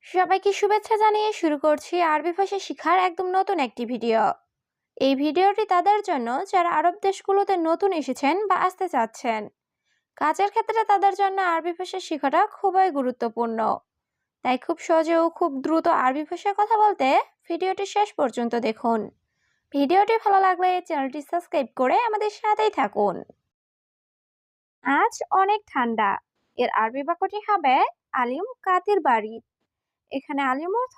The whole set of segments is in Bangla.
সবাইকে শুভেচ্ছা জানিয়ে শুরু করছি আরবি ভাষা শেখার একদম নতুন একটি ভিডিও। এই ভিডিওটি তাদের জন্য যারা আরব দেশগুলোতে নতুন এসেছেন বা আসতে চাচ্ছেন। কাজের ক্ষেত্রে তাদের জন্য আরবি ভাষা শেখাটা খুবই গুরুত্বপূর্ণ। তাই খুব সহজে ও খুব দ্রুত আরবি ভাষায় কথা বলতে ভিডিওটি শেষ পর্যন্ত দেখুন। ভিডিওটি ভালো লাগলে চ্যানেলটি সাবস্ক্রাইব করে আমাদের সাথেই থাকুন। আজ অনেক ঠান্ডা। এর আরবি বাক্যটি হবে আলিম কাতির বাড়ি। এখানে আলিম অর্থ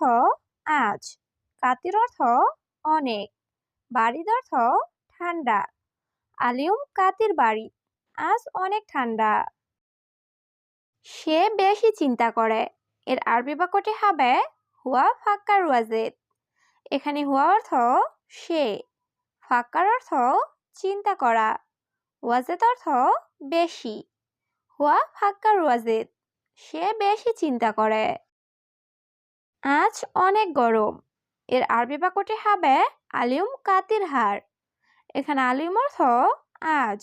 আজ, কাতির অর্থ অনেক, বাড়ির অর্থ ঠান্ডা। আলিম কাতির বাড়ি, আজ অনেক ঠান্ডা। সে বেশি চিন্তা করে। এর আরবি বাক্যটি হবে হুয়া ফাক্কার ওয়াজেদ। এখানে হুয়া অর্থ সে, ফাক্কার অর্থ চিন্তা করা, ওয়াজেদ অর্থ বেশি। হুয়া ফাক্কার ওয়াজেদ, সে বেশি চিন্তা করে। আজ অনেক গরম। এর আরবি বাক্যটি হবে আলিম কাতির হার। এখানে আলিম অর্থ আজ,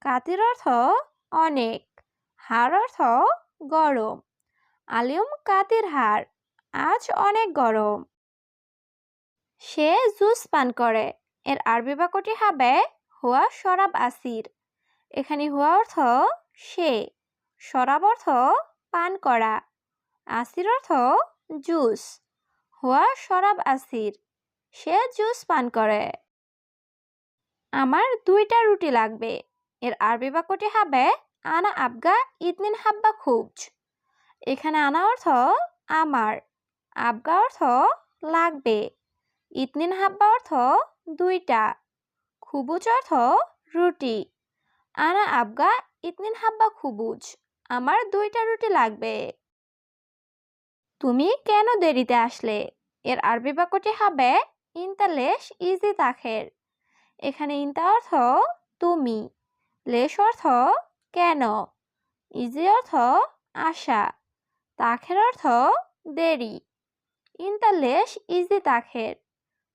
কাতির অর্থ অনেক, হার অর্থ গরম। আলিম কাতির হার, আজ অনেক গরম। সে জুস পান করে। এর আরবি বাক্যটি হবে হুয়া শরাব আসির। এখানে হুয়া অর্থ সে, শরাব অর্থ পান করা, আসির অর্থ জুস। হুয়া শরাব আসির, সে জুস পান করে। আমার 2টা রুটি লাগবে। এর আরবি বাক্যটি হবে আনা আবগা ইতনিন হাব্বা খুবজ। এখানে আনা অর্থ আমার, আবগা অর্থ লাগবে, ইতনিন হাব্বা অর্থ 2টা, খুবুজ অর্থ রুটি। আনা আবগা ইতনিন হাব্বা খুবুজ, আমার 2টা রুটি লাগবে। তুমি কেন দেরিতে আসলে? এর আরবি বাক্যটি হবে ইনতা লেশ ইজি তাখের। এখানে ইনতা অর্থ তুমি, লেশ অর্থ কেন, ইজি অর্থ আশা, তাখের অর্থ দেরি। ইনতা লেশ ইজি তাখের,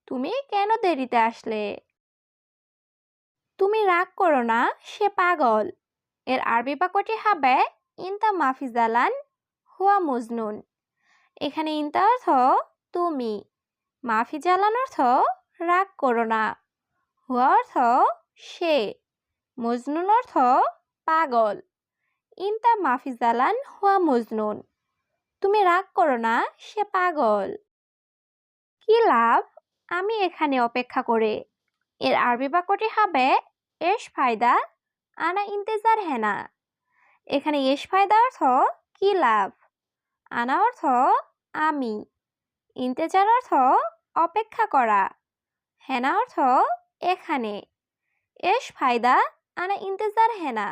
তুমি কেন দেরিতে আসলে? তুমি রাগ করো না, সে পাগল। এর আরবি বাক্যটি হবে ইনতা মাফিজালান হুয়া মজনুন। এখানে ইনতা অর্থ তুমি, মাফি জালান অর্থ রাগ করো না, হুয়া অর্থ সে, মজনুন অর্থ পাগল। ইনতা মাফি জালান হুয়া মজনুন, তুমি রাগ করো না, সে পাগল। কি লাভ আমি এখানে অপেক্ষা করে? এর আরবি বাক্যটি হবে এশ ফায়দা আনা ইন্তেজার হেনা। এখানে এশ ফায়দা অর্থ কি লাভ, আনা অর্থ আমি, ইন্তেজার অর্থ অপেক্ষা করা, হেনা অর্থ এখানে। এশ ফায়দা আনা ইন্তেজার হেনা,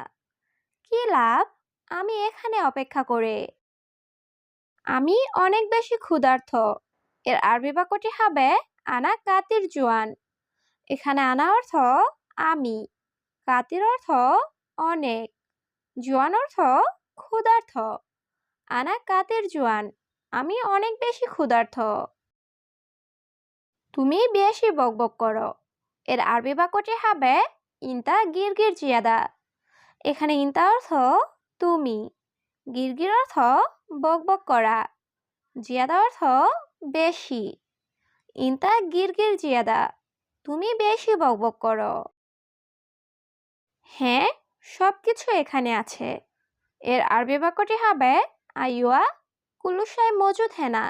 কি লাভ আমি এখানে অপেক্ষা করে? আমি অনেক বেশি ক্ষুধার্ত। এর আরবি বাক্যটি হবে আনা কাতির জুয়ান। এখানে আনা অর্থ আমি, কাতির অর্থ অনেক, জুয়ান অর্থ ক্ষুধার্ত। আনা কাতির জুয়ান, আমি অনেক বেশি ক্ষুধার্ত। তুমি বেশি বকবক করো। এর আরবি বাক্যটি হবে ইনতা গিরগির জিয়াদা। এখানে ইনতা অর্থ তুমি, গিরগির অর্থ বকবক করা, জিয়াদা অর্থ বেশি। ইনতা গিরগির জিয়াদা, তুমি বেশি বকবক করো। হ্যাঁ, সবকিছু এখানে আছে। এর আরবি বাক্যটি হবে আইওয়া কুল্লুশাই মজুদ হেনা।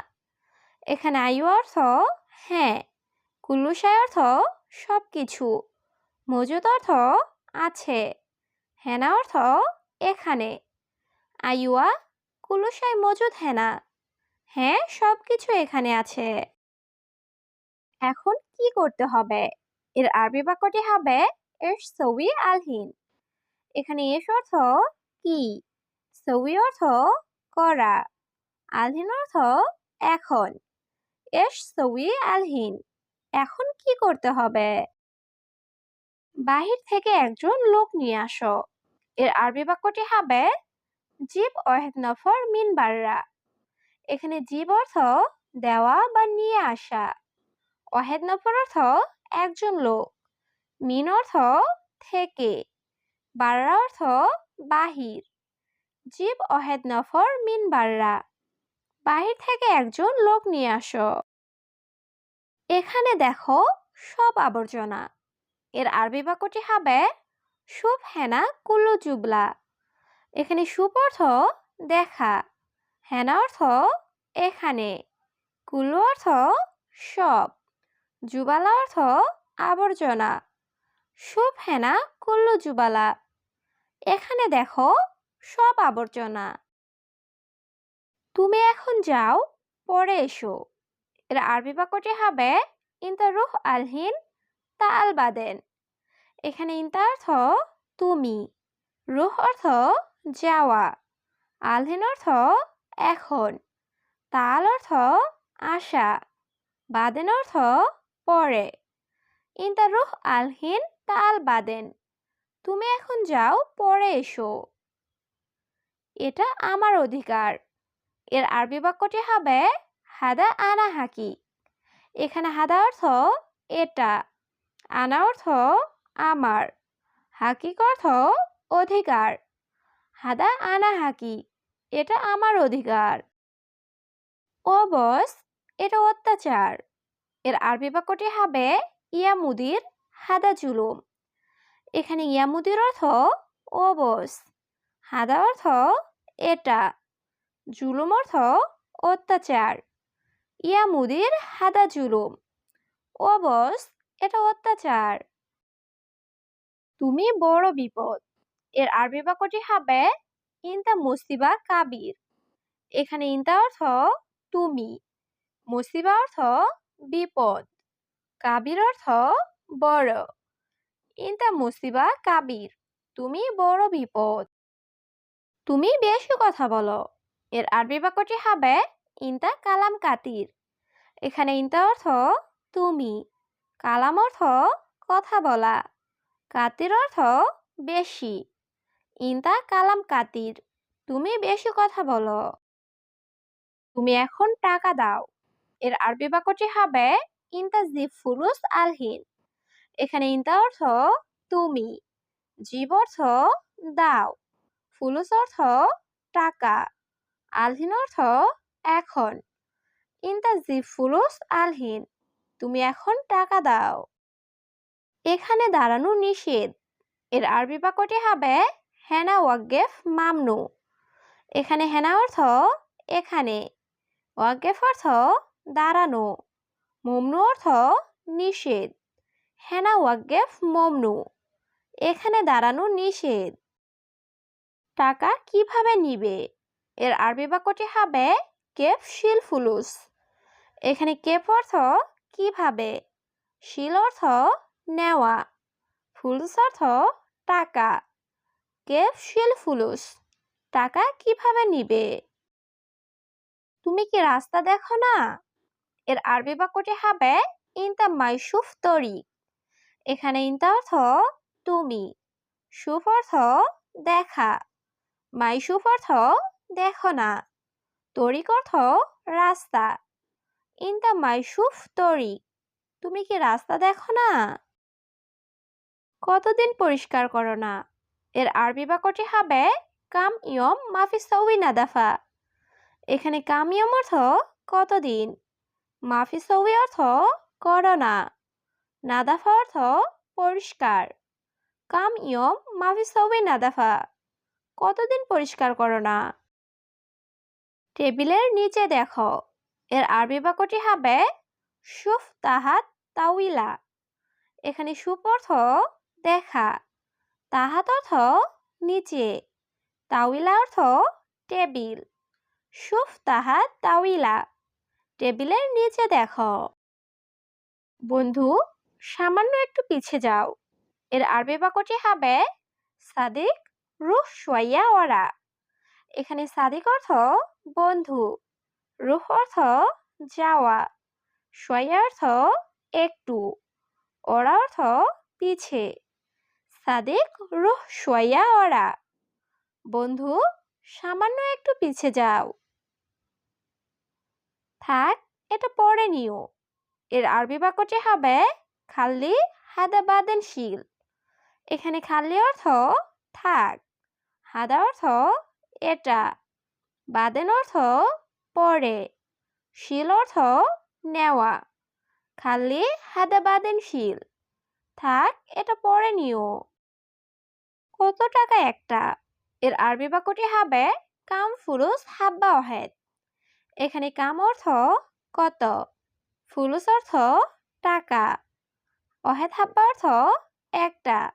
এখানে আইওয়া অর্থ হ্যাঁ, কুল্লুশাই অর্থ সবকিছু, মজুদ অর্থ আছে, হেনা অর্থ এখানে। আইওয়া কুল্লুশাই মজুদ হেনা, হ্যাঁ সবকিছু এখানে আছে। এখন কি করতে হবে? এর আরবি বাক্যটি হবে এশ সউই আলহিন। এখানে এশ অর্থ কি, সউই অর্থ করা, আলহিন অর্থ এখন। এশ সউই আলহিন, এখন কি করতে হবে? বাহির থেকে একজন লোক নিয়ে আসো। এর আরবি বাক্যটি হবে জিব ওয়াহেদ নফর মিন বাররা। এখানে জিব অর্থ দেওয়া বা নিয়ে আসা, ওয়াহেদ নফর অর্থ একজন লোক, মিন অর্থ থেকে, বাররা অর্থ বাহির। জিব ওয়াহেদ নফর মিন বাররা, বাহির থেকে একজন লোক নিয়ে আসো। এখানে দেখো সব আবর্জনা। এর আরবি বাক্যটি হবে শুভ হেনা কুল্লু জুবলা। এখানে শুভ অর্থ দেখা, হেনা অর্থ এখানে, কুল্লু অর্থ সব, জুবালা অর্থ আবর্জনা। শুভ হেনা কুল্লু জুবালা। এখানে দেখো সব আবর্জনা। তুমি এখন যাও, পরে এসো। এর আরবি বাক্যটি হবে ইনতা রুহ আলহিন তা আল বাদেন। এখানে ইনতা অর্থ তুমি, রুহ অর্থ যাওয়া, আলহিন অর্থ এখন, তাল অর্থ আশা, বাদেন অর্থ পরে। ইনতা রুহ আলহিন তা আল বাদেন। তুমি এখন যাও, পরে এসো। এটা আমার অধিকার। এর আরবি বাক্যটি হবে হাদা আনা হাকি। এখানে হাদা অর্থ এটা, আনা অর্থ আমার, হাকিক অর্থ অধিকার। হাদা আনা হাকি, এটা আমার অধিকার। ও বস, এটা অত্যাচার। এর আরবি বাক্যটি হবে ইয়া মুদির হাদা জুলুম। এখানে ইয়া মুদির অর্থ ও বস, হাদা অর্থ এটা, জুলুম অর্থ অত্যাচার। ইয়া মুদির হাদা জুলুম। ও বস, এটা অত্যাচার। তুমি বড় বিপদ। এর আরবি বাক্যটি হবে ইনতা মুসিবা কাবির। এখানে ইনতা অর্থ তুমি, মুসিবা অর্থ বিপদ, কাবির অর্থ বড়। ইনতা মুসিবা কাবির, তুমি বড় বিপদ। তুমি বেশি কথা বলো। এর আরবি বাক্যটি হবে ইনতা কালাম কাতির। এখানে ইনতা অর্থ তুমি, কালাম অর্থ কথা বলা, কাতির অর্থ বেশি। ইনতা কালাম কাতির, তুমি বেশি কথা বলো। তুমি এখন টাকা দাও। এর আরবি বাক্যটি হবে ইনতা জিব ফুলুস আলহিন। এখানে ইনতা অর্থ তুমি, জিব অর্থ দাও, ফুলুস অর্থ টাকা, আলহিন অর্থ এখন। ইনতা জিব ফুলুস আলহিন, তুমি এখন টাকা দাও। এখানে দাঁড়ানো নিষেধ। এর আরবি বাক্যটি হবে হেনা ওয়াকগেফ মামনু। এখানে হেনা অর্থ এখানে, ওয়াকগেফ অর্থ দাঁড়ানো, মমনু অর্থ নিষেধ। হেনা ওয়াকগেফ মমনু, এখানে দাঁড়ানো নিষেধ। টাকা কিভাবে নিবে? এর আরবি বাক্যটি হবে কেফ শিল ফুলুস। এখানে কেফ অর্থ কিভাবে, শিল অর্থ নেওয়া, ফুলুস অর্থ টাকা। কেফ শিল ফুলুস, টাকা কিভাবে নিবে? তুমি কি রাস্তা দেখো না? এর আরবি বাক্যটি হবে ইনতা মাইশুফ তরিক। এখানে ইনতা অর্থ তুমি, সুফ অর্থ দেখা, মাইশুফ অর্থ দেখো না, তরিক অর্থ রাস্তা। ইনতা মাইশুফ তরিক, তুমি কি রাস্তা দেখো না? কতদিন পরিষ্কার করো না? এর আরবি বাক্যটি হবে কাম ইয়ম মাফি সউই নাদাফা। এখানে কাম ইয়ম অর্থ কতদিন, মাফি সউই অর্থ করো না, নাদাফা অর্থ পরিষ্কার। কাম ইয়ম মাফি সউই নাদাফা, কতদিন পরিষ্কার করো না? টেবিলের নিচে দেখো। এর আরবি বাক্যটি হবে শুফ তাহাত তাউইলা। এখানে শুফ অর্থ দেখা, তাহাত অর্থ নিচে, তাউইলা অর্থ টেবিল। শুফ তাহাত তাউইলা, টেবিলের নিচে দেখো। বন্ধু, সামান্য একটু পিছে যাও। এর আরবি বাক্যটি হবে সাদিক রুহ শোয়া ওরা। এখানে সাদিক অর্থ বন্ধু, রুহ অর্থ যাওয়া, শোয়া অর্থ একটু, ওরা অর্থ পিছে। সাদিক রুহ শোয়া ওরা, বন্ধু সামান্য একটু পিছে যাও। থাক, এটা পরে নিও। এর আরবি বাক্যটি হবে খাল্লি হাদা বাদেন শিল। এখানে খাল্লি অর্থ থাক, হাদা অর্থ এটা, বাদেন অর্থ পরে। শিল অর্থ নেওয়া। খালি হাদা বাঁধেন শিল। থাক, এটা পরে নিও। কত টাকা একটা? এর আরবি বাক্যটি হবে কাম ফুলুস হাব্বা ওয়াহেদ। এখানে কাম অর্থ কত, ফুলুস অর্থ টাকা, ওয়াহেদ হাব্বা অর্থ একটা।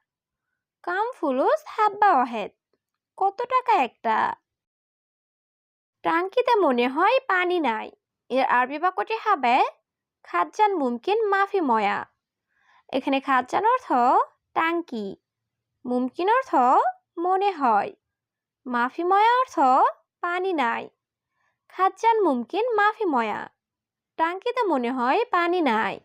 কাম ফুলুস হাব্বা ওয়াহেদ, কত টাকা একটা? টাঙ্কিতে মনে হয় পানি নাই। এর আরবি বাক্যটি হবে খাজ্জান মুমকিন মাফি ময়া। এখানে খাজ্জান অর্থ টাঙ্কি, মুমকিন অর্থ মনে হয়, মাফি ময়া অর্থ পানি নাই। খাজ্জান মুমকিন মাফি ময়া, টাঙ্কিতে মনে হয় পানি নাই।